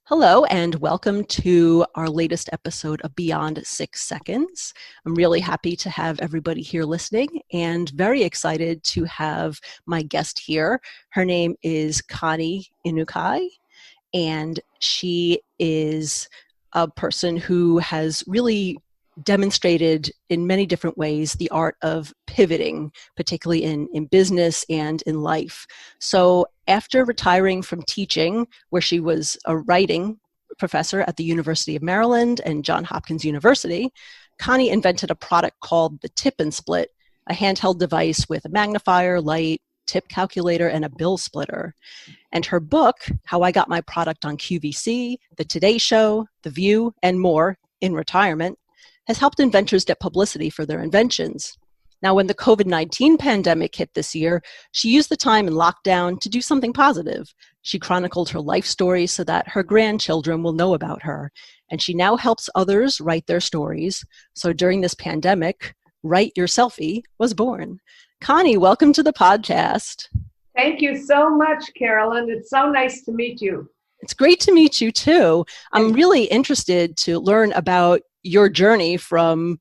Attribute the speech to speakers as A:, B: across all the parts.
A: Hello, and welcome to our latest episode of Beyond 6 Seconds. I'm really happy to have everybody here listening and very excited to have my guest here. Her name is Connie Inukai, and she is a person who has really demonstrated in many different ways the art of pivoting, particularly in business and in life. So after retiring from teaching, where she was a writing professor at the University of Maryland and Johns Hopkins University, Connie invented a product called the Tip and Split, a handheld device with a magnifier, light, tip calculator, and a bill splitter. And her book, How I Got My Product on QVC, The Today Show, The View, and more in retirement, has helped inventors get publicity for their inventions. Now, when the COVID-19 pandemic hit this year, she used the time in lockdown to do something positive. She chronicled her life story so that her grandchildren will know about her. And she now helps others write their stories. So during this pandemic, Write Your Selfie was born. Connie, welcome to the podcast.
B: Thank you so much, Carolyn. It's so nice to meet you.
A: It's great to meet you too. I'm really interested to learn about your journey from,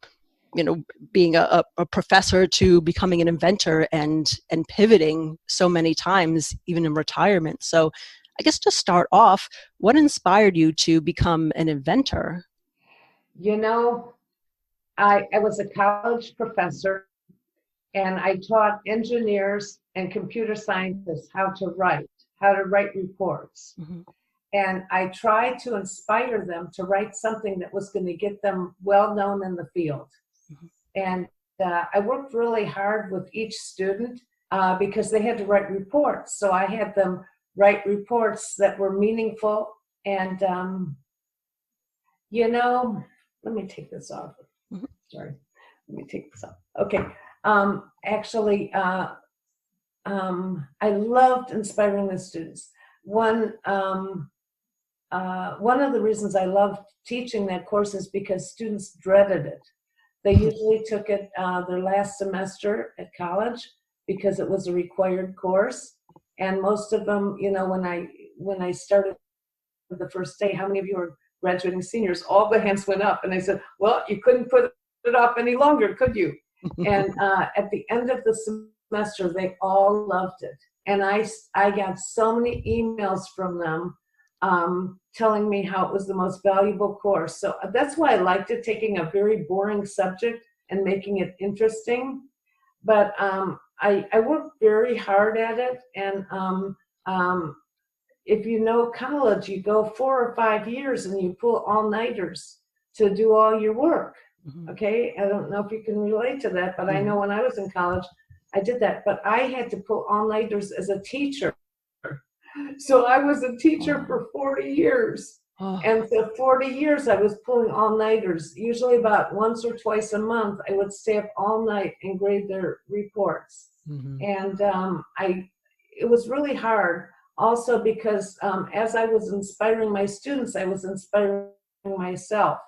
A: being a professor to becoming an inventor and pivoting so many times, even in retirement. So I guess to start off, what inspired you to become an inventor?
B: I was a college professor, and I taught engineers and computer scientists how to write reports. Mm-hmm. And I tried to inspire them to write something that was going to get them well known in the field. Mm-hmm. And I worked really hard with each student because they had to write reports. So I had them write reports that were meaningful. And, let me take this off. Mm-hmm. Sorry, let me take this off. Okay. I loved inspiring the students. One of the reasons I loved teaching that course is because students dreaded it. They usually took it their last semester at college because it was a required course. And most of them, when I started the first day, how many of you are graduating seniors? All the hands went up. And I said, well, you couldn't put it off any longer, could you? And at the end of the semester, they all loved it. And I got so many emails from them telling me how it was the most valuable course. So that's why I liked it, taking a very boring subject and making it interesting. But I worked very hard at it. And if you know college, you go 4 or 5 years and you pull all-nighters to do all your work. Mm-hmm. Okay, I don't know if you can relate to that, but mm-hmm. I know when I was in college, I did that. But I had to pull all-nighters as a teacher. So I was a teacher for 40 years. Oh. And for 40 years, I was pulling all-nighters. Usually about once or twice a month, I would stay up all night and grade their reports. Mm-hmm. And it was really hard also because as I was inspiring my students, I was inspiring myself.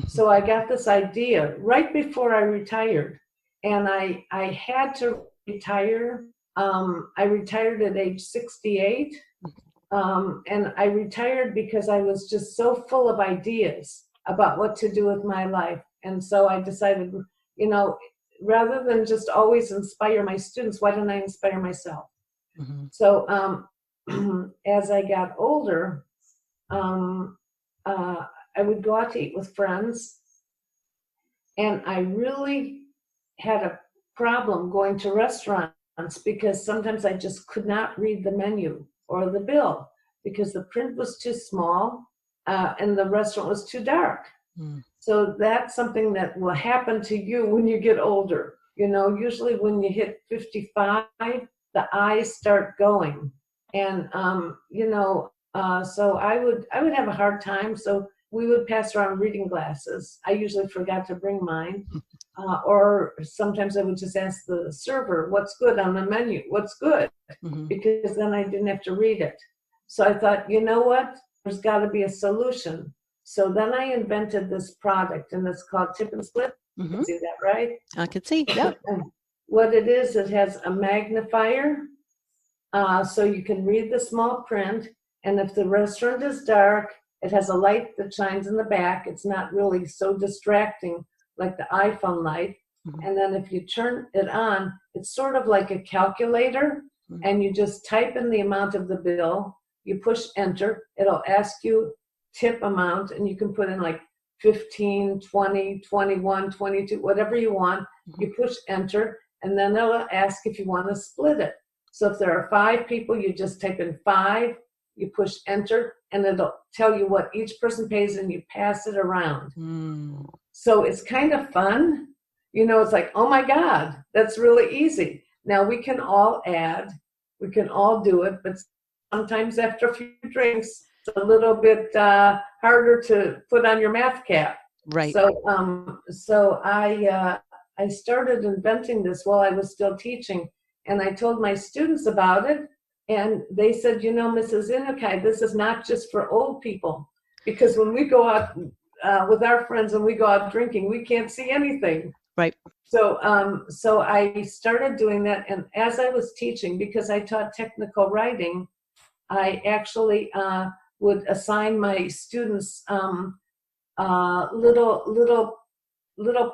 B: So I got this idea right before I retired. And I had to retire. I retired at age 68. And I retired because I was just so full of ideas about what to do with my life. And so I decided, rather than just always inspire my students, why don't I inspire myself? Mm-hmm. So as I got older, I would go out to eat with friends. And I really had a problem going to restaurants because sometimes I just could not read the menu or the bill because the print was too small and the restaurant was too dark. Mm. So that's something that will happen to you when you get older. Usually when you hit 55, the eyes start going. And, so I would have a hard time. So we would pass around reading glasses. I usually forgot to bring mine. Or sometimes I would just ask the server, what's good on the menu? What's good? Mm-hmm. Because then I didn't have to read it. So I thought, you know what? There's got to be a solution. So then I invented this product, and it's called Tip and Split. Mm-hmm. You can see that, right?
A: I can see, yeah.
B: What it is, it has a magnifier, so you can read the small print, And if the restaurant is dark, it has a light that shines in the back. It's not really so distracting like the iPhone light. And then if you turn it on, it's sort of like a calculator, and you just type in the amount of the bill, you push enter, it'll ask you tip amount, and you can put in like 15, 20, 21, 22, whatever you want. You push enter, and then it'll ask if you want to split it. So if there are 5 people, you just type in 5, you push enter, and it'll tell you what each person pays, and you pass it around. So it's kind of fun. You know, it's like, oh my God, that's really easy. Now we can all add, we can all do it, but sometimes after a few drinks, it's a little bit harder to put on your math cap.
A: Right.
B: So I started inventing this while I was still teaching, and I told my students about it, and they said, you know, Mrs. Inukai, this is not just for old people, because when we go out with our friends and we go out drinking, we can't see anything.
A: Right.
B: So I started doing that, and as I was teaching, because I taught technical writing, I actually would assign my students little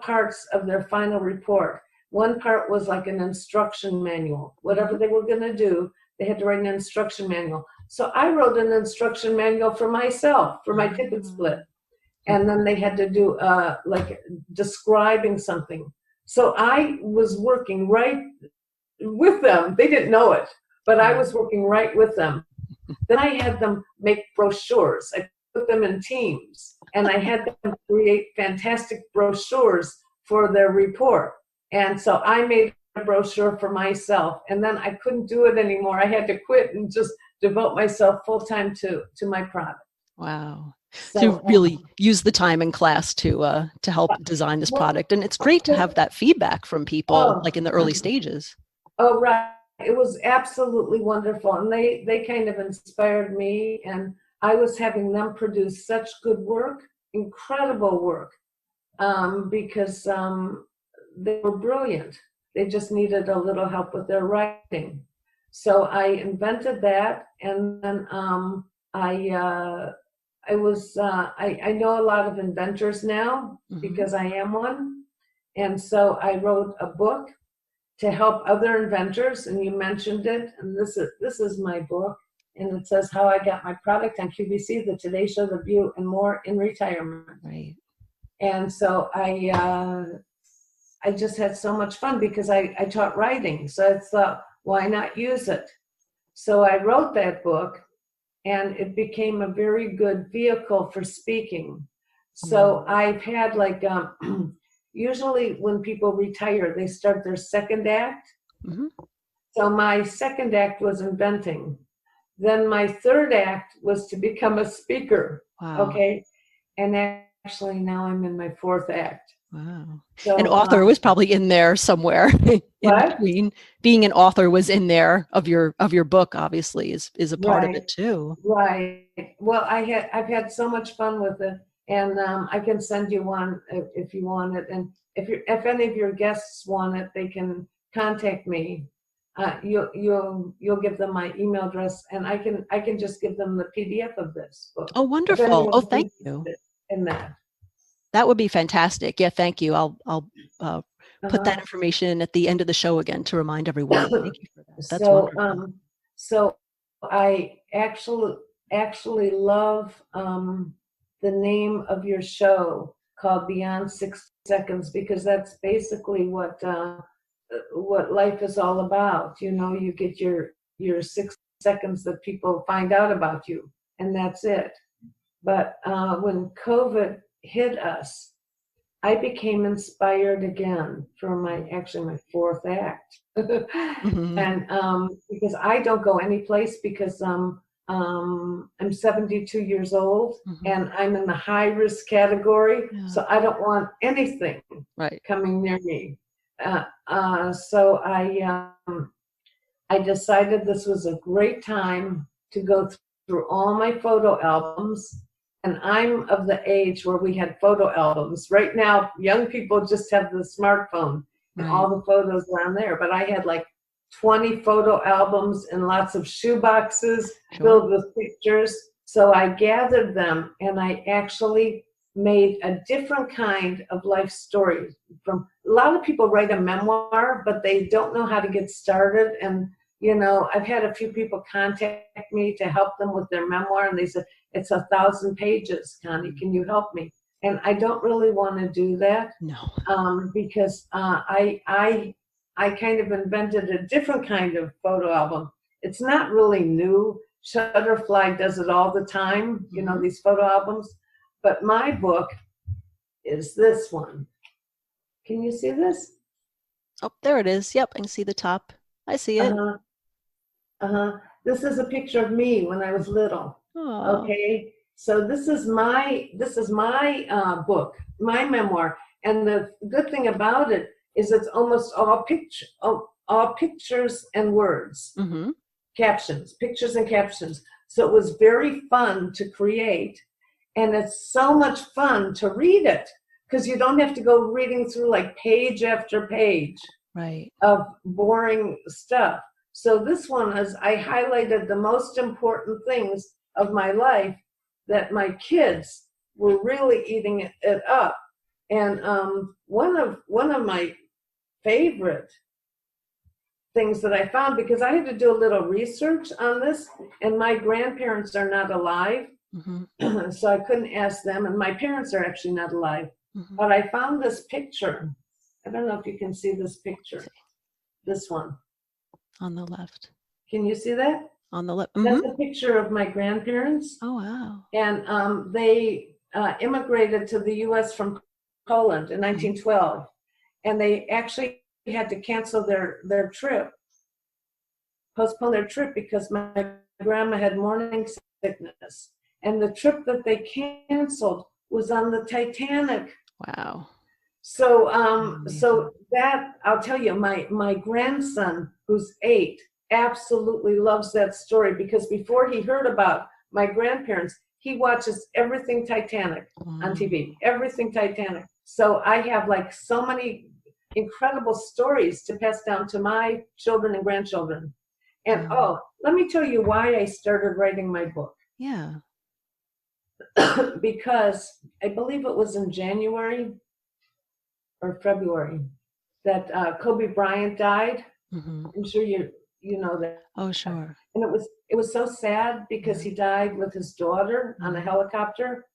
B: parts of their final report. One part was like an instruction manual. Whatever they were going to do, they had to write an instruction manual. So I wrote an instruction manual for myself, for my ticket split. And then they had to do like describing something. So I was working right with them. They didn't know it, but I was working right with them. Then I had them make brochures. I put them in teams, and I had them create fantastic brochures for their report. And so I made a brochure for myself, and then I couldn't do it anymore. I had to quit and just devote myself full time to my product.
A: Wow.
B: So,
A: to really use the time in class to help design this product. And it's great to have that feedback from people like in the early stages.
B: Oh, right. It was absolutely wonderful. And they kind of inspired me, and I was having them produce such good work, incredible work, because they were brilliant. They just needed a little help with their writing. So I invented that, and then I know a lot of inventors now because I am one. And so I wrote a book to help other inventors, and you mentioned it, and this is my book, and it says How I Got My Product on QVC, The Today Show, The View, and More in Retirement.
A: Right.
B: And so I just had so much fun because I taught writing, so I thought, why not use it? So I wrote that book, and it became a very good vehicle for speaking. So I've had like, usually when people retire, they start their second act. So my second act was inventing. Then my third act was to become a speaker.
A: Wow.
B: Okay. And actually now I'm in my fourth act.
A: Wow.
B: So,
A: an author was probably in there somewhere in between. Being an author was in there of your book, obviously, is a part of it too.
B: Right. Well, I've had so much fun with it, and I can send you one if you want it. And if any of your guests want it, they can contact me. You'll give them my email address, and I can just give them the PDF of this book.
A: Oh, wonderful! Oh, thank you.
B: In that.
A: That would be fantastic. Yeah, thank you. I'll put that information at the end of the show again to remind everyone. Thank you for that. That's wonderful.
B: So I actually love the name of your show called Beyond 6 Seconds, because that's basically what life is all about. You know, you get your 6 seconds that people find out about you, and that's it. But when COVID hit us, I became inspired again for my fourth act. And because I don't go any place, because I'm 72 years old and I'm in the high risk category, so I don't want anything coming near me. So I decided this was a great time to go through all my photo albums. And I'm of the age where we had photo albums. Right now, young people just have the smartphone, and all the photos are on there. But I had like 20 photo albums and lots of shoe boxes
A: Sure.
B: filled with pictures. So I gathered them and I actually made a different kind of life story. From a lot of people write a memoir, but they don't know how to get started. And you know, I've had a few people contact me to help them with their memoir, and they said, it's 1,000 pages, Connie, can you help me? And I don't really want to do that.
A: No.
B: Because I kind of invented a different kind of photo album. It's not really new. Shutterfly does it all the time, you know, these photo albums. But my book is this one. Can you see this?
A: Oh, there it is. Yep, I can see the top. I see it.
B: This is a picture of me when I was little.
A: Aww.
B: Okay, so this is my book, my memoir, and the good thing about it is it's almost all pictures and words, captions, pictures and captions. So it was very fun to create, and it's so much fun to read it because you don't have to go reading through like page after page of boring stuff. So this one is, I highlighted the most important things of my life that my kids were really eating it up. And one of my favorite things that I found, because I had to do a little research on this, and my grandparents are not alive, so I couldn't ask them, and my parents are actually not alive. But I found this picture. I don't know if you can see this picture. This one.
A: On the left.
B: Can you see that?
A: On the left.
B: That's a picture of my grandparents.
A: Oh, wow.
B: And they immigrated to the U.S. from Poland in 1912. And they actually had to cancel their trip, postpone their trip, because my grandma had morning sickness. And the trip that they canceled was on the Titanic.
A: Wow.
B: So so that, I'll tell you, my grandson, who's 8, absolutely loves that story, because before he heard about my grandparents, he watches everything Titanic on TV, everything Titanic. So I have like so many incredible stories to pass down to my children and grandchildren. And let me tell you why I started writing my book.
A: Yeah.
B: Because I believe it was in January or February that Kobe Bryant died. I'm sure you know that.
A: Oh, sure.
B: And it was so sad because he died with his daughter on a helicopter.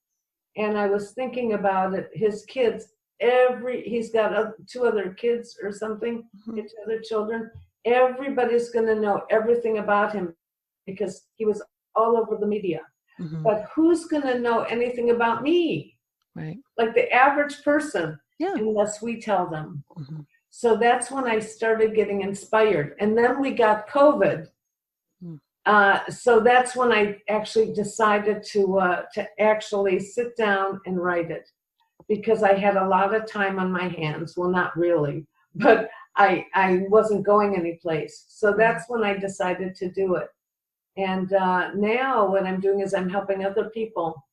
B: And I was thinking about it. His kids, he's got 2 other kids or something, 2 other children. Everybody's going to know everything about him because he was all over the media. But who's going to know anything about me?
A: Right.
B: Like the average person,
A: yeah.
B: Unless we tell them. So that's when I started getting inspired. And then we got COVID. So that's when I actually decided to actually sit down and write it, because I had a lot of time on my hands. Well, not really, but I wasn't going anyplace. So that's when I decided to do it. And now what I'm doing is I'm helping other people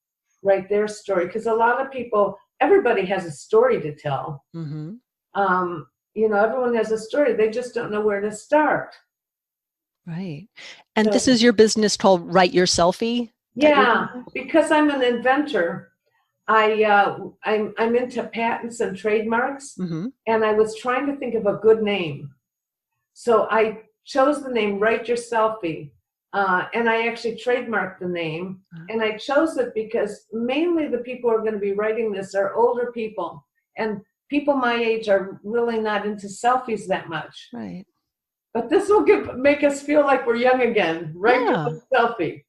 B: write their story, because a lot of people, everybody has a story to tell. You know, everyone has a story. They just don't know where to start.
A: Right. And this is your business called Write Your Selfie?
B: Yeah, because I'm an inventor. I'm into patents and trademarks, and I was trying to think of a good name. So I chose the name Write Your Selfie, and I actually trademarked the name. And I chose it because mainly the people who are going to be writing this are older people, and people my age are really not into selfies that much.
A: Right.
B: But this will make us feel like we're young again. Write your selfie.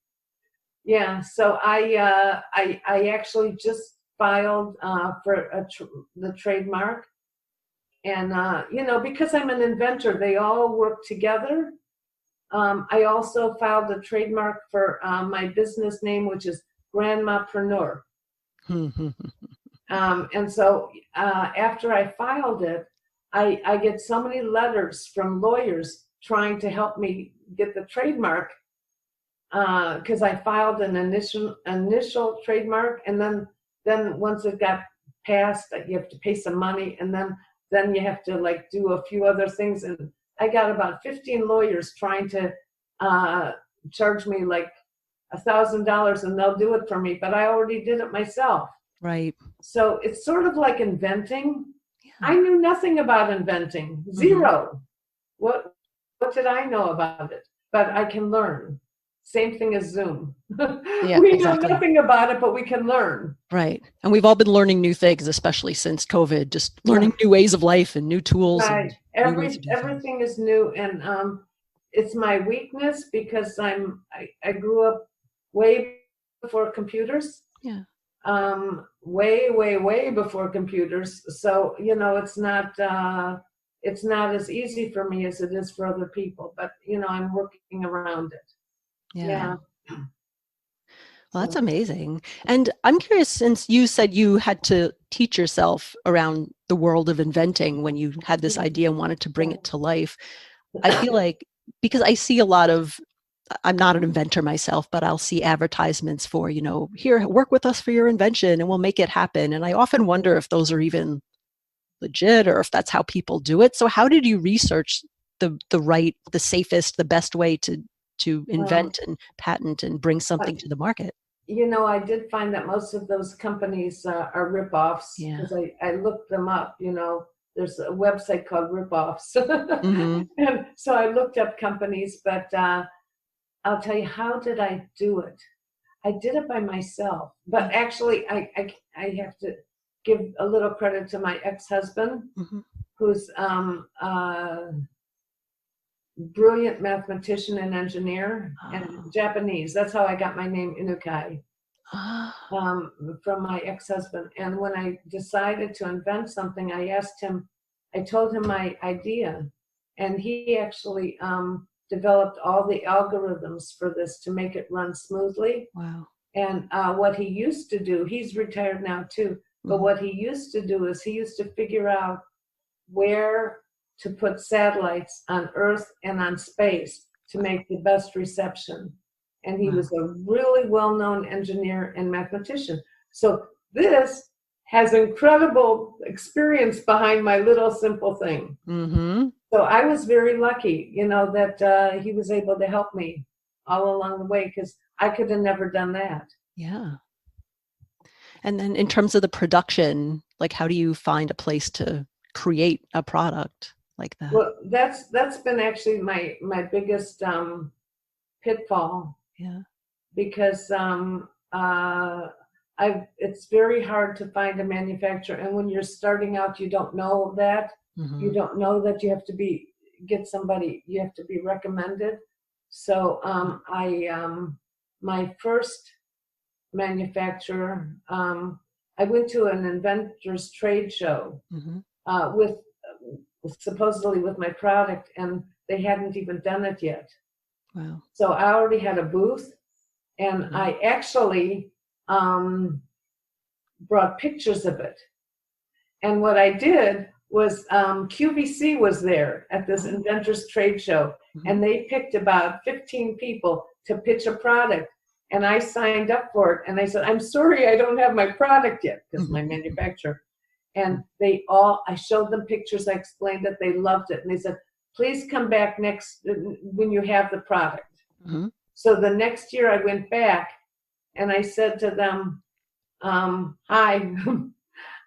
B: Yeah. So I actually just filed for the trademark, and you know, because I'm an inventor, they all work together. I also filed a trademark for my business name, which is Grandmapreneur. And so after I filed it, I get so many letters from lawyers trying to help me get the trademark, because I filed an initial trademark, and then once it got passed, you have to pay some money, and then you have to like do a few other things, and I got about 15 lawyers trying to charge me like $1,000 and they'll do it for me, but I already did it myself.
A: Right.
B: So it's sort of like inventing.
A: Yeah.
B: I knew nothing about inventing, zero. What did I know about it? But I can learn. Same thing as Zoom.
A: Yeah,
B: we
A: exactly.
B: know nothing about it, but we can learn.
A: Right. And we've all been learning new things, especially since COVID, just learning new ways of life and new tools.
B: Right.
A: And new ways to do
B: Everything is new. And it's my weakness because I grew up way before computers.
A: Yeah.
B: Way before computers. So, it's not as easy for me as it is for other people, but I'm working around it. Yeah.
A: Well, that's amazing. And I'm curious, since you said you had to teach yourself around the world of inventing when you had this idea and wanted to bring it to life, I feel like, because I see a lot of, I'm not an inventor myself, but I'll see advertisements for, here, work with us for your invention and we'll make it happen. And I often wonder if those are even legit or if that's how people do it. So how did you research the safest, the best way to invent and patent and bring something to the market?
B: I did find that most of those companies are ripoffs because I looked them up. There's a website called Ripoffs. And so I looked up companies, but I'll tell you, how did I do it? I did it by myself. But actually, I have to give a little credit to my ex-husband, who's brilliant mathematician and engineer and Japanese. That's how I got my name Inukai, from my ex-husband. And when I decided to invent something, I told him my idea, and he actually developed all the algorithms for this to make it run smoothly.
A: Wow.
B: And what he used to do, he's retired now too, but what he used to do is he used to figure out where to put satellites on Earth and on space to make the best reception. And he was a really well-known engineer and mathematician. So this has incredible experience behind my little simple thing. So I was very lucky, that he was able to help me all along the way, because I could have never done that. Yeah.
A: And then in terms of the production, like how do you find a place to create a product like that?
B: Well, that's been actually my biggest pitfall.
A: Yeah.
B: Because it's very hard to find a manufacturer, and when you're starting out, you don't know that. You don't know that you have to get somebody. You have to be recommended. So my first manufacturer, I went to an inventor's trade show supposedly with my product, and they hadn't even done it yet.
A: Wow.
B: So I already had a booth, and I actually brought pictures of it. And what I did was QVC was there at this inventors trade show, and they picked about 15 people to pitch a product. And I signed up for it, and I said, I'm sorry I don't have my product yet, because my manufacturer. And I showed them pictures, I explained it, they loved it. And they said, please come back when you have the product. So the next year I went back, and I said to them, hi.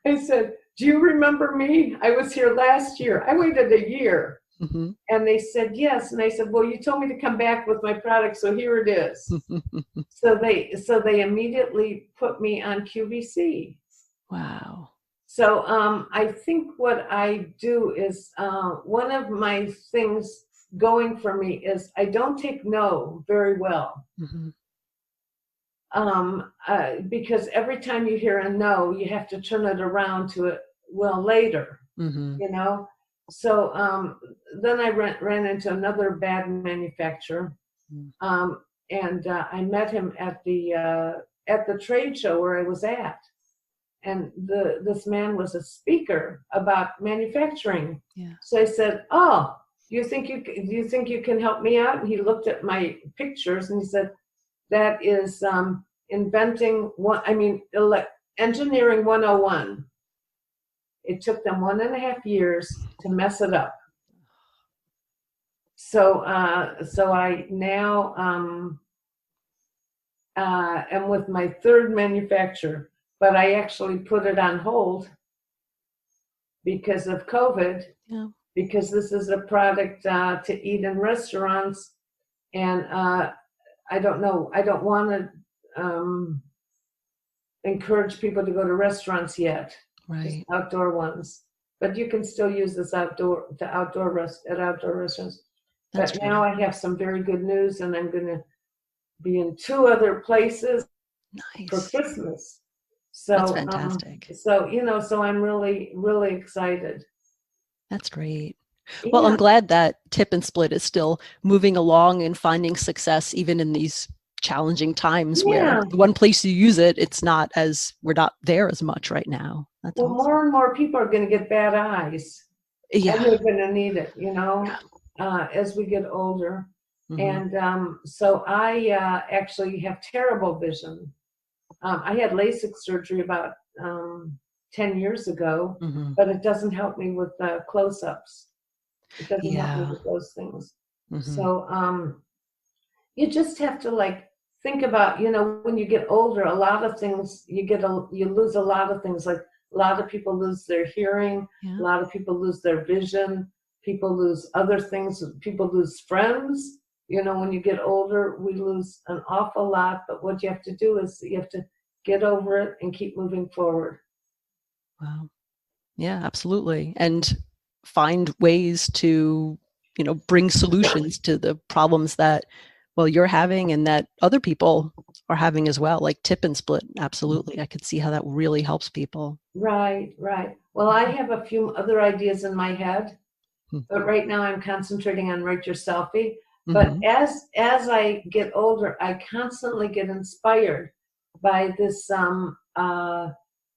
B: I said, do you remember me? I was here last year. I waited a year. And they said, yes. And I said, well, you told me to come back with my product, so here it is. So they immediately put me on QVC.
A: Wow.
B: So I think what I do is, one of my things going for me is I don't take no very well. Because every time you hear a no, you have to turn it around to a well later, So then I ran into another bad manufacturer, and I met him at the trade show where I was at, and this man was a speaker about manufacturing. Yeah. So I said, "Oh, do you think you can help me out?" And he looked at my pictures and he said, "That is engineering 101. It took them 1.5 years to mess it up. So I now am with my third manufacturer, but I actually put it on hold because of COVID.
A: Yeah.
B: Because this is a product to eat in restaurants, and I don't know. I don't want to encourage people to go to restaurants yet, just
A: Right.
B: outdoor ones. But you can still use this at outdoor restaurants.
A: That's
B: But now
A: great.
B: I have some very good news, and I'm going to be in 2 other places for
A: Nice.
B: Christmas.
A: That's
B: So,
A: fantastic.
B: so I'm really, really excited.
A: That's great. Well, I'm
B: Yeah,
A: glad that Tip and Split is still moving along and finding success even in these challenging times where
B: yeah.
A: the one place you use it, we're not there as much right now. That's
B: Well,
A: awesome.
B: more and more people are going to get bad eyes, and
A: Yeah.
B: they're going to need it,
A: Yeah.
B: as we get older.
A: Mm-hmm.
B: And so I actually have terrible vision. I had LASIK surgery about 10 years ago,
A: Mm-hmm.
B: but it doesn't help me with close-ups. It doesn't help me
A: Yeah.
B: with those things.
A: Mm-hmm.
B: So you just have to like think about, when you get older, a lot of things you lose a lot of things. Like a lot of people lose their hearing,
A: Yeah.
B: a lot of people lose their vision, people lose other things, people lose friends. When you get older, we lose an awful lot, but what you have to do is you have to get over it and keep moving forward.
A: Wow. Yeah, absolutely. And find ways to, bring solutions to the problems that, well, you're having and that other people are having as well, like Tip and Split. Absolutely. I could see how that really helps people.
B: Right, right. Well, I have a few other ideas in my head,
A: Mm-hmm.
B: but right now I'm concentrating on Write Your Selfie. But
A: Mm-hmm.
B: as I get older, I constantly get inspired by this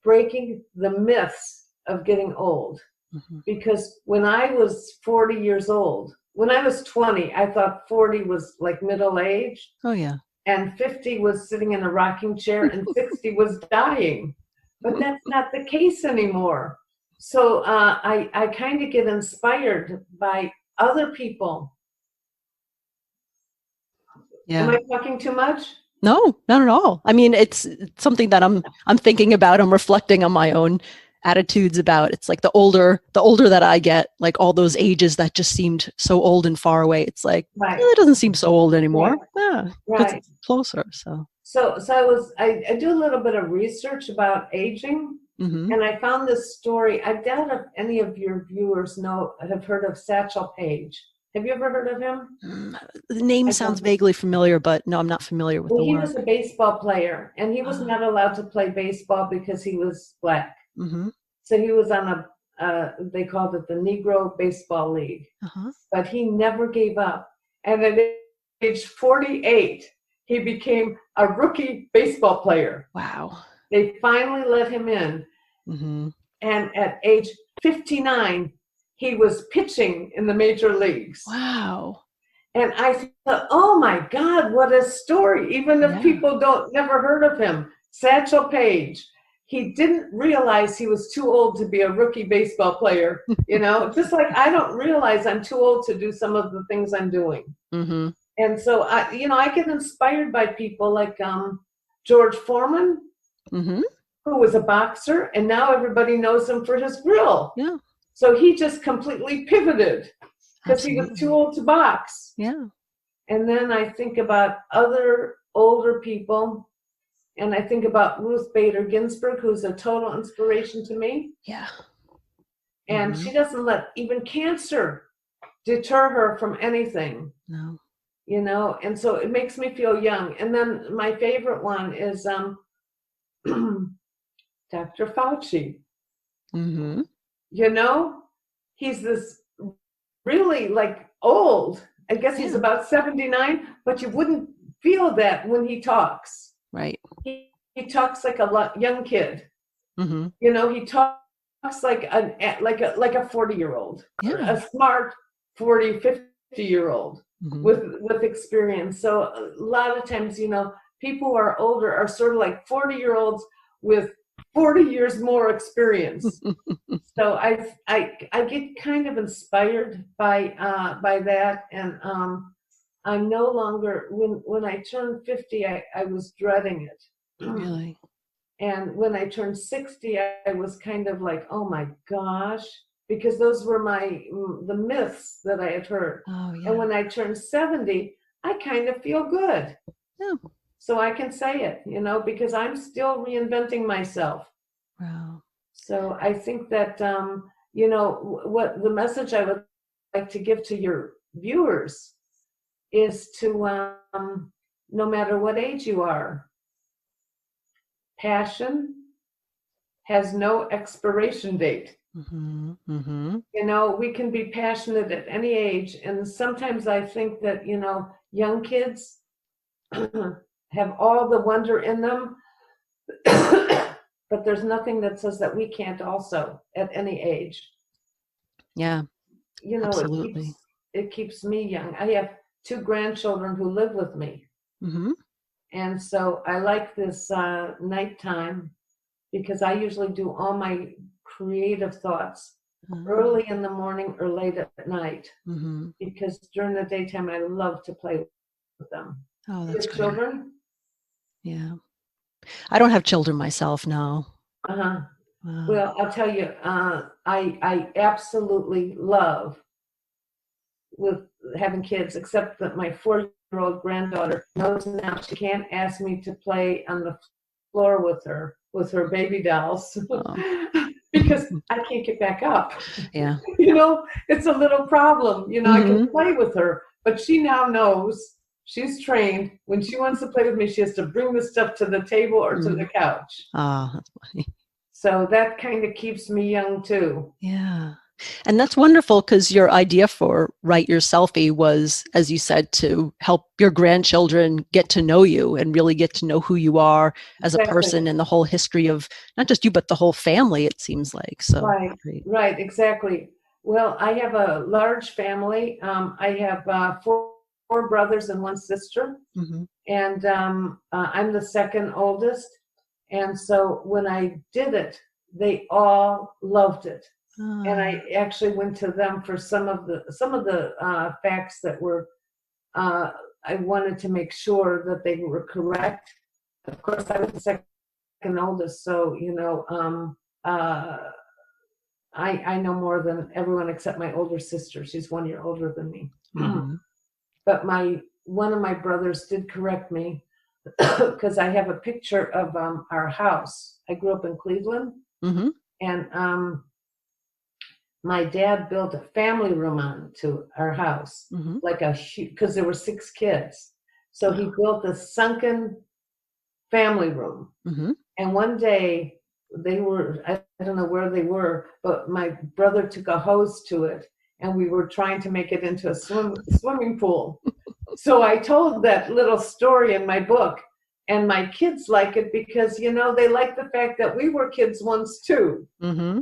B: breaking the myths of getting old.
A: Mm-hmm.
B: Because when I was 40 years old, when I was 20, I thought 40 was like middle age,
A: Oh, yeah.
B: and 50 was sitting in a rocking chair, and 60 was dying. But that's not the case anymore. So I kind of get inspired by other people. Am
A: Yeah.
B: I talking too much?
A: No, not at all. I mean, it's something that I'm thinking about. I'm reflecting on my own attitudes about. It's like the older that I get, like all those ages that just seemed so old and far away. It's like,
B: Right,
A: it doesn't seem so old anymore.
B: right,
A: Yeah, puts
B: right.
A: it closer. So,
B: So I do a little bit of research about aging,
A: mm-hmm.
B: and I found this story. I doubt if any of your viewers have heard of Satchel Paige. Have you ever heard of him?
A: The name
B: I
A: sounds
B: don't.
A: vaguely familiar, but no, I'm not familiar with
B: Well,
A: the
B: he was
A: work.
B: a baseball player, and he was
A: Ah,
B: not allowed to play baseball because he was black.
A: mm-hmm.
B: So he was on they called it the Negro Baseball League.
A: Uh-huh.
B: But he never gave up. And at age 48, he became a rookie baseball player.
A: Wow.
B: They finally let him in.
A: Mm-hmm.
B: And at age 59, he was pitching in the major leagues.
A: Wow.
B: And I thought, oh my God, what a story. Even if
A: Yeah.
B: people never heard of him. Satchel Paige. He didn't realize he was too old to be a rookie baseball player. Just like I don't realize I'm too old to do some of the things I'm doing.
A: Mm-hmm.
B: And so I get inspired by people like George Foreman,
A: Mm-hmm.
B: who was a boxer, and now everybody knows him for his grill.
A: Yeah.
B: So he just completely pivoted because he was too
A: Absolutely.
B: old to box.
A: Yeah.
B: And then I think about other older people, and I think about Ruth Bader Ginsburg, who's a total inspiration to me.
A: Yeah.
B: And
A: Mm-hmm.
B: she doesn't let even cancer deter her from anything,
A: No.
B: and so it makes me feel young. And then my favorite one is Dr. Fauci.
A: Mm-hmm.
B: He's this really like old. I guess he's
A: Yeah.
B: about 79, but you wouldn't feel that when he talks.
A: Right.
B: He talks like a young kid.
A: Mm-hmm.
B: He talks like a 40-year-old,
A: Yeah.
B: a smart 40, 50-year-old
A: Mm-hmm.
B: with experience. So a lot of times, people who are older are sort of like 40-year-olds with 40 years more experience. So I get kind of inspired by that, and I'm no longer, when I turned 50, I was dreading it.
A: Really?
B: And when I turned 60, I was kind of like, oh my gosh, because those were the myths that I had heard.
A: Oh, yeah.
B: And when I turned 70, I kind of feel good.
A: Yeah.
B: So I can say it, because I'm still reinventing myself.
A: Wow.
B: So I think that, what the message I would like to give to your viewers is to, no matter what age you are, passion has no expiration date.
A: Mm-hmm. Mm-hmm.
B: We can be passionate at any age. And sometimes I think that, young kids have all the wonder in them, but there's nothing that says that we can't also at any age.
A: Yeah, absolutely.
B: It keeps me young. I have 2 grandchildren who live with me.
A: Mm-hmm.
B: And so I like this nighttime, because I usually do all my creative thoughts early in the morning or late at night.
A: Mm-hmm.
B: Because during the daytime, I love to play with them.
A: Oh, that's great.
B: Children?
A: Yeah. I don't have children myself, no.
B: Uh-huh.
A: Wow.
B: Well, I'll tell you, I absolutely love with having kids, except that my 4-year-old granddaughter knows now she can't ask me to play on the floor with her baby dolls. Oh. Because I can't get back up.
A: Yeah.
B: It's a little problem.
A: Mm-hmm.
B: I can play with her, but she now knows, she's trained, when she wants to play with me, she has to bring the stuff to the table or to the couch.
A: Oh, that's funny.
B: So that kind of keeps me young too.
A: Yeah. And that's wonderful, because your idea for Write Your Selfie was, as you said, to help your grandchildren get to know you and really get to know who you are as a person and the whole history of not just you, but the whole family, it seems like. So
B: Right, exactly. Well, I have a large family. I have 4 brothers and 1 sister. Mm-hmm. And I'm the second oldest. And so when I did it, they all loved it. And I actually went to them for some of the facts that were, I wanted to make sure that they were correct. Of course, I was the second oldest, so I know more than everyone except my older sister. She's 1 year older than me. Mm-hmm. But one of my brothers did correct me, because I have a picture of our house. I grew up in Cleveland, mm-hmm. And my dad built a family room onto our house, mm-hmm. Because there were 6 kids. So he built a sunken family room. Mm-hmm. And one day I don't know where they were, but my brother took a hose to it, and we were trying to make it into a swimming pool. So I told that little story in my book, and my kids like it because, they like the fact that we were kids once too. Mm-hmm.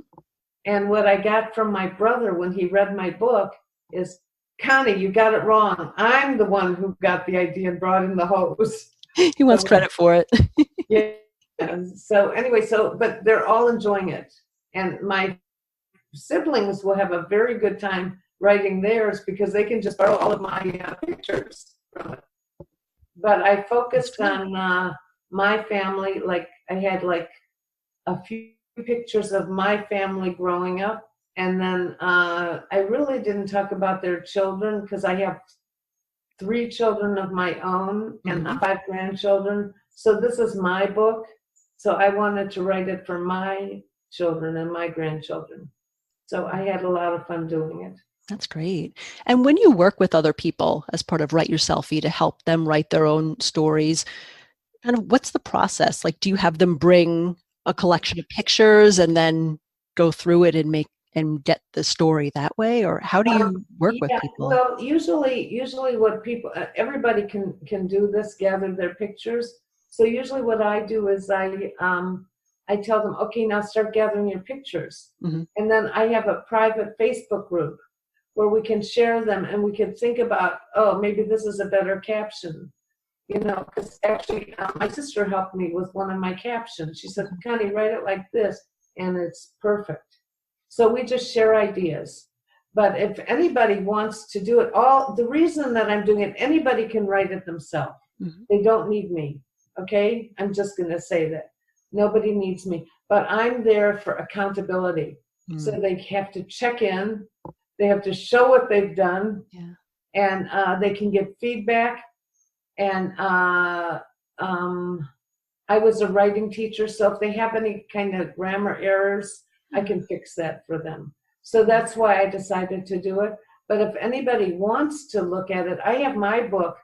B: And what I got from my brother when he read my book is, Connie, you got it wrong. I'm the one who got the idea and brought in the hose.
A: He wants credit for it.
B: Yeah. So anyway, but they're all enjoying it. And my siblings will have a very good time writing theirs because they can just borrow all of my pictures from it. But I focused on my family. Like I had a few pictures of my family growing up, and then I really didn't talk about their children because I have 3 children of my own and mm-hmm. 5 grandchildren. So this is my book. So I wanted to write it for my children and my grandchildren. So I had a lot of fun doing it.
A: That's great. And when you work with other people as part of Write Your Selfie to help them write their own stories, kind of what's the process? Like, do you have them bring a collection of pictures and then go through it and get the story that way? Or how do you work with people?
B: Well, usually what everybody can do this, gather their pictures. So usually what I do is I tell them, okay, now start gathering your pictures. Mm-hmm. And then I have a private Facebook group where we can share them and we can think about, maybe this is a better caption. you know, because actually my sister helped me with one of my captions. She said, Connie, write it like this, and it's perfect. So we just share ideas. But if anybody wants to do it, the reason that I'm doing it, anybody can write it themselves.
A: Mm-hmm.
B: They don't need me, okay? I'm just going to say that. Nobody needs me. But I'm there for accountability.
A: Mm.
B: So they have to check in. They have to show what they've done.
A: Yeah.
B: And they can get feedback. And I was a writing teacher, so if they have any kind of grammar errors, I can fix that for them. So that's why I decided to do it. But if anybody wants to look at it, I have my book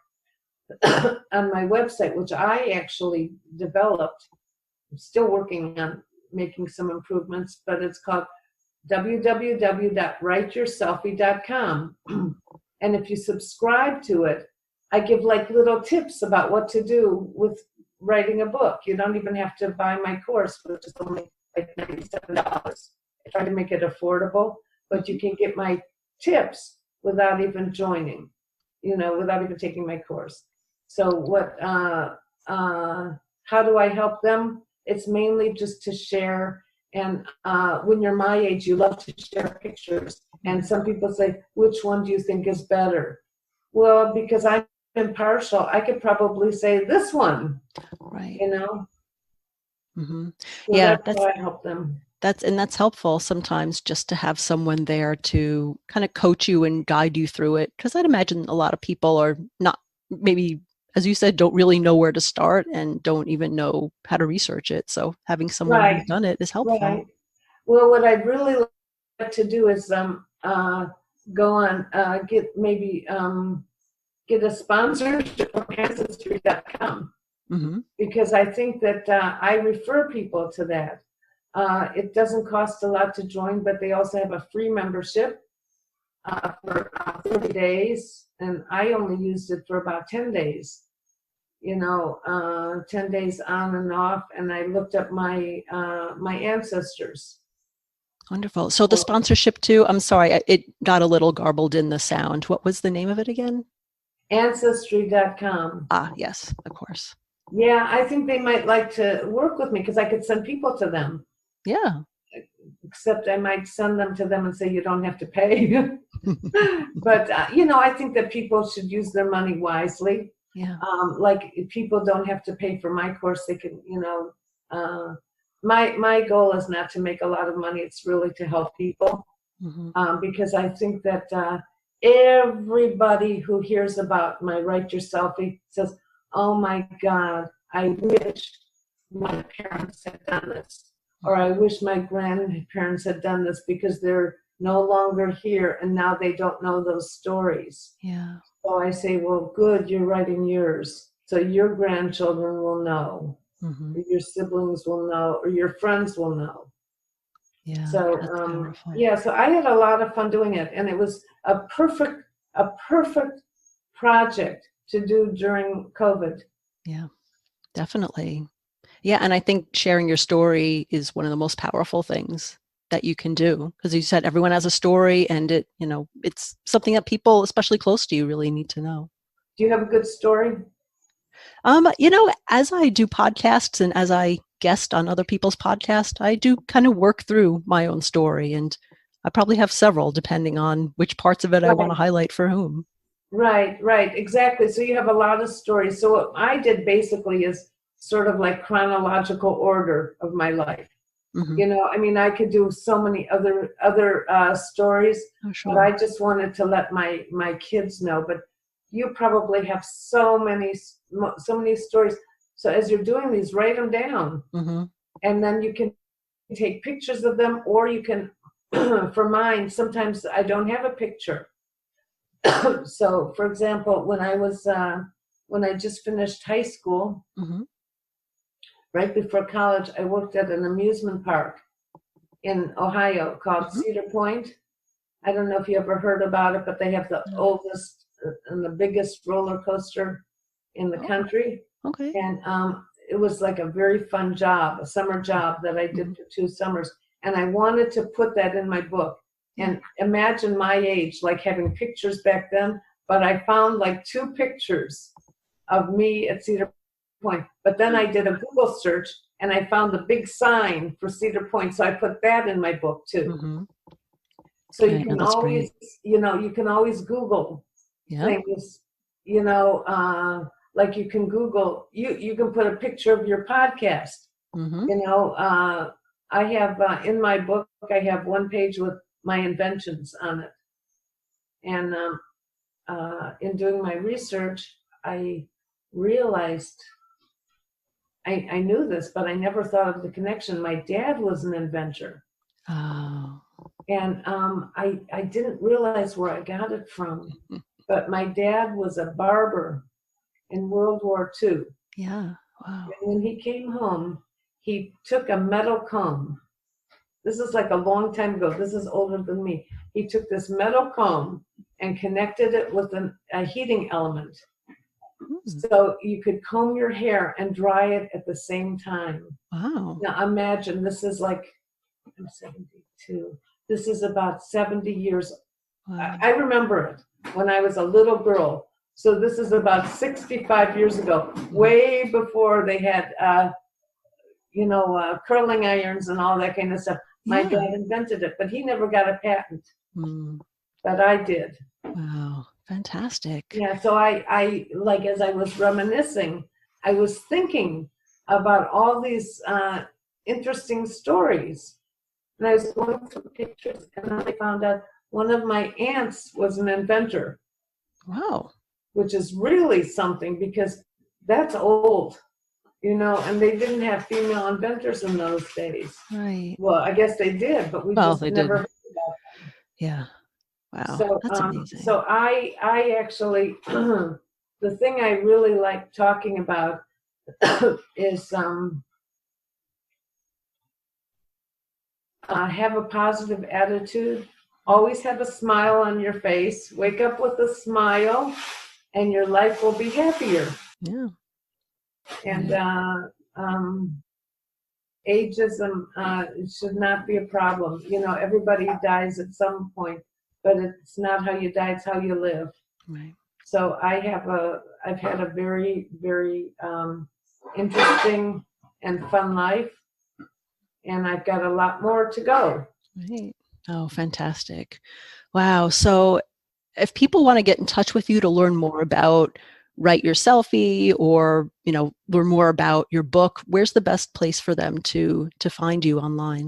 B: on my website, which I actually developed. I'm still working on making some improvements, but it's called www.writeyourselfie.com. And if you subscribe to it, I give like little tips about what to do with writing a book. You don't even have to buy my course, which is only like $97. I try to make it affordable, but you can get my tips without even joining, you know, without even taking my course. So how do I help them? It's mainly just to share. And when you're my age, you love to share pictures. And some people say, which one do you think is better? Well, because I'm impartial, I could probably say this one,
A: right?
B: You know.
A: Mm-hmm.
B: So
A: Yeah,
B: that's how I help them.
A: That's helpful sometimes, just to have someone there to kind of coach you and guide you through it. Because I'd imagine a lot of people are not, maybe, as you said, don't really know where to start and don't even know how to research it. So having someone who's done it is helpful.
B: Right. Well, what I'd really like to do is go on, get a sponsorship from Ancestrycom,
A: Mm-hmm.
B: because I think that I refer people to that. It doesn't cost a lot to join, but they also have a free membership for 30 days, and I only used it for about 10 days. 10 days on and off, and I looked up my ancestors.
A: Wonderful. So the sponsorship too, I'm sorry, it got a little garbled in the sound. What was the name of it again?
B: Ancestry.com.
A: Ah, yes, of course.
B: Yeah, I think they might like to work with me because I could send people to them.
A: Yeah.
B: Except I might send them to them and say, you don't have to pay. But, I think that people should use their money wisely.
A: Yeah.
B: Like if people don't have to pay for my course, they can, my goal is not to make a lot of money. It's really to help people. Mm-hmm. Because I think that everybody who hears about my Write Your Selfie says, oh my God, I wish my parents had done this. Or I wish my grandparents had done this, because they're no longer here and now they don't know those stories.
A: Yeah.
B: So I say, well, good, you're writing yours. So your grandchildren will know, mm-hmm. or your siblings will know, or your friends will know.
A: Yeah.
B: So, so I had a lot of fun doing it. And it was a perfect project to do during COVID.
A: Yeah, definitely. Yeah, and I think sharing your story is one of the most powerful things that you can do, because you said everyone has a story, and it's something that people, especially close to you, really need to know.
B: Do you have a good story?
A: As I do podcasts and as I guest on other people's podcasts, I do kind of work through my own story, and I probably have several depending on which parts of it I want to highlight for whom.
B: Right, exactly. So you have a lot of stories. So what I did basically is sort of like chronological order of my life. Mm-hmm. I could do so many other stories, but I just wanted to let my kids know. But you probably have so many stories. So as you're doing these, write them down, mm-hmm. and then you can take pictures of them, or you can, for mine, sometimes I don't have a picture. So, for example, when I just finished high school, mm-hmm. right before college, I worked at an amusement park in Ohio called mm-hmm. Cedar Point. I don't know if you ever heard about it, but they have the oldest and the biggest roller coaster in the country.
A: Okay.
B: And it was like a very fun job, a summer job that I did mm-hmm. for 2 summers. And I wanted to put that in my book. And imagine my age, like having pictures back then, but I found like 2 pictures of me at Cedar Point. But then I did a Google search and I found the big sign for Cedar Point. So I put that in my book too.
A: Mm-hmm.
B: So you can always, you can always Google things, like you can Google, you can put a picture of your podcast. Mm-hmm. I have in my book, I have one page with my inventions on it. And in doing my research, I realized, I knew this, but I never thought of the connection. My dad was an inventor. Oh. And I didn't realize where I got it from. But my dad was a barber in World War II. Yeah, wow. And when he came home, he took a metal comb. This is like a long time ago. This is older than me. He took this metal comb and connected it with a heating element. So you could comb your hair and dry it at the same time. Wow. Now imagine, this is like, I'm 72. This is about 70 years. Wow. I remember it when I was a little girl. So this is about 65 years ago, way before they had, curling irons and all that kind of stuff. My dad invented it, but he never got a patent. But I did. Wow, fantastic. Yeah, so I like, as I was reminiscing, I was thinking about all these interesting stories. And I was going through pictures, and then I found out one of my aunts was an inventor. Wow. Which is really something, because that's old, and they didn't have female inventors in those days. Right. Well, I guess they did, but we just never heard about them. Yeah. Wow. So, that's amazing. So I actually, the thing I really like talking about is have a positive attitude. Always have a smile on your face. Wake up with a smile, and your life will be happier. Yeah. And ageism should not be a problem. Everybody dies at some point, but it's not how you die; it's how you live. Right. So I've had a very, very interesting and fun life, and I've got a lot more to go. Right. Oh, fantastic. Wow. So if people want to get in touch with you to learn more about Write Your Selfie, or, learn more about your book, where's the best place for them to find you online?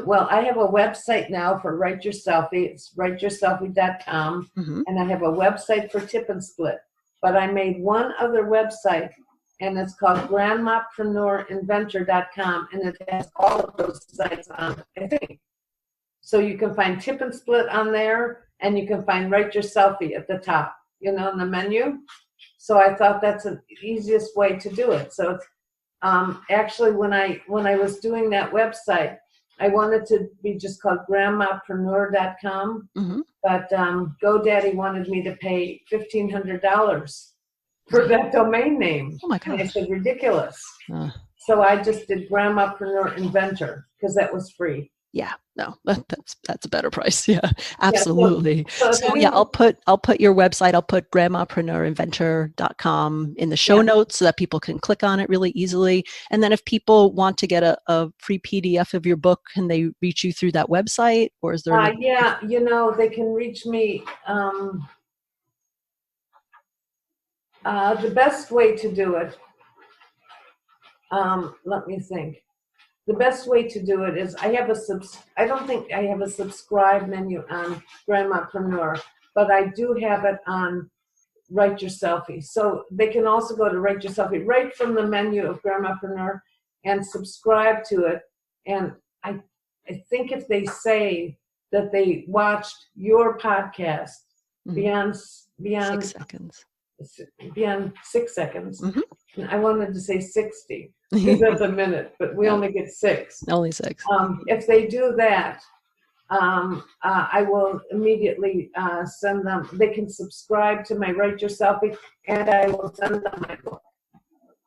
B: Well, I have a website now for Write Your Selfie. It's writeyourselfie.com. Mm-hmm. And I have a website for Tip and Split. But I made one other website, and it's called Grandmapreneurinventor.com, and it has all of those sites on it, I think. So you can find Tip and Split on there, and you can find Write Your Selfie at the top, in the menu. So I thought that's the easiest way to do it. So it's, actually, when I was doing that website, I wanted to be just called Grandmapreneur.com, mm-hmm. But GoDaddy wanted me to pay $1,500 for that domain name. Oh my gosh. And I said, ridiculous. So I just did Grandmapreneur Inventor, because that was free. Yeah, no, that's a better price. Yeah, absolutely. Yeah, so I'll put your website, I'll put grandmapreneurinventor.com in the show notes so that people can click on it really easily. And then if people want to get a free PDF of your book, can they reach you through that website, or is there? They can reach me. The best way to do it. Let me think. The best way to do it is I don't think I have a subscribe menu on Grandmapreneur, but I do have it on Write Your Selfie. So they can also go to Write Your Selfie right from the menu of Grandmapreneur and subscribe to it. And I think if they say that they watched your podcast, mm-hmm. beyond 6 seconds. Beyond 6 seconds. Mm-hmm. I wanted to say 60, because that's a minute, but we only get 6. Only 6. If they do that, I will immediately send them. They can subscribe to my Write Your Selfie, and I will send them my book.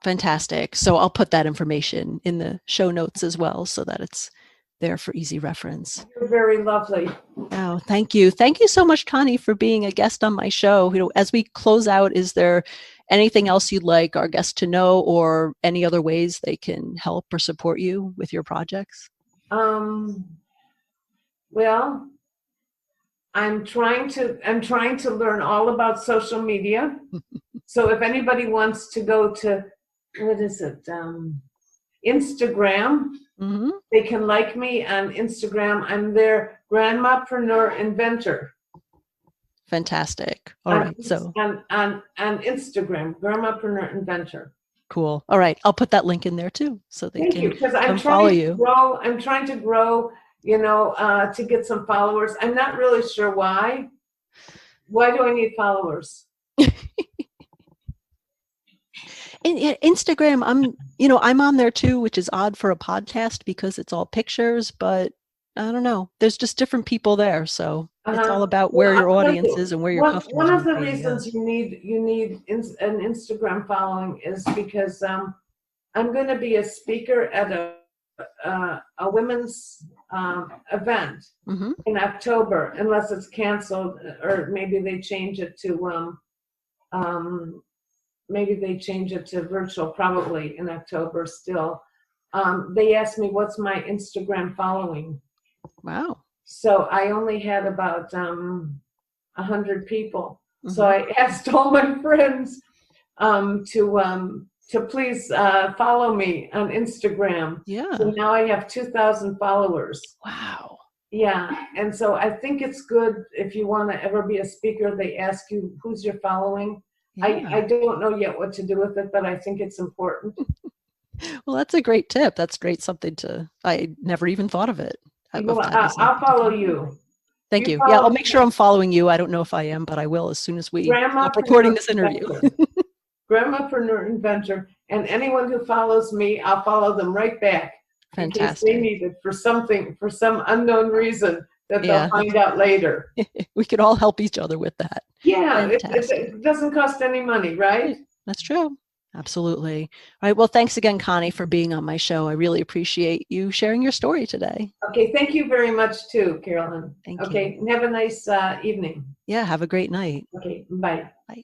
B: Fantastic. So I'll put that information in the show notes as well, so that it's there for easy reference. You're very lovely. Oh, thank you. Thank you so much, Connie, for being a guest on my show. As we close out, is there
A: Anything else you'd like our guests to know, or any other ways they can help or support you with your projects?
B: Well, I'm trying to learn all about social media. So if anybody wants to go to, what is it, Instagram, they can like me on Instagram. I'm there, Grandmapreneur Inventor.
A: Fantastic. All right. So
B: on Instagram, Grandmapreneur Inventor.
A: Cool. All right. I'll put that link in there too, so they
B: Thank
A: can
B: you, because
A: come follow you.
B: I'm trying to grow, to get some followers. I'm not really sure why. Why do I need followers?
A: Instagram, I'm on there too, which is odd for a podcast because it's all pictures, but I don't know. There's just different people there, so it's all about where your audience is and where your customers are.
B: One of the reasons you need an Instagram following is because I'm going to be a speaker at a women's event in October, unless it's canceled, or maybe they change it to virtual, probably in October still. They asked me what's my Instagram following.
A: Wow.
B: So I only had about 100 people. So I asked all my friends to please follow me on Instagram.
A: Yeah.
B: So now I have 2,000 followers.
A: Wow.
B: Yeah. And so I think it's good if you want to ever be a speaker, they ask you who's you're following. Yeah. I don't know yet what to do with it, but I think it's important.
A: Well, that's a great tip. That's great. I never even thought of it.
B: I'll follow you.
A: Thank you. Yeah, I'll make sure I'm following you. I don't know if I am, but I will as soon as we stop recording this interview.
B: Grandmapreneur Inventor, and anyone who follows me, I'll follow them right back.
A: Fantastic.
B: In case they need it for some unknown reason that they'll find out later.
A: We could all help each other with that.
B: Yeah, it doesn't cost any money, right?
A: That's true. Absolutely. All right. Well, thanks again, Connie, for being on my show. I really appreciate you sharing your story today.
B: Okay. Thank you very much too, Carolyn.
A: Thank you.
B: Okay. Have a nice evening.
A: Yeah. Have a great night.
B: Okay. Bye.
A: Bye.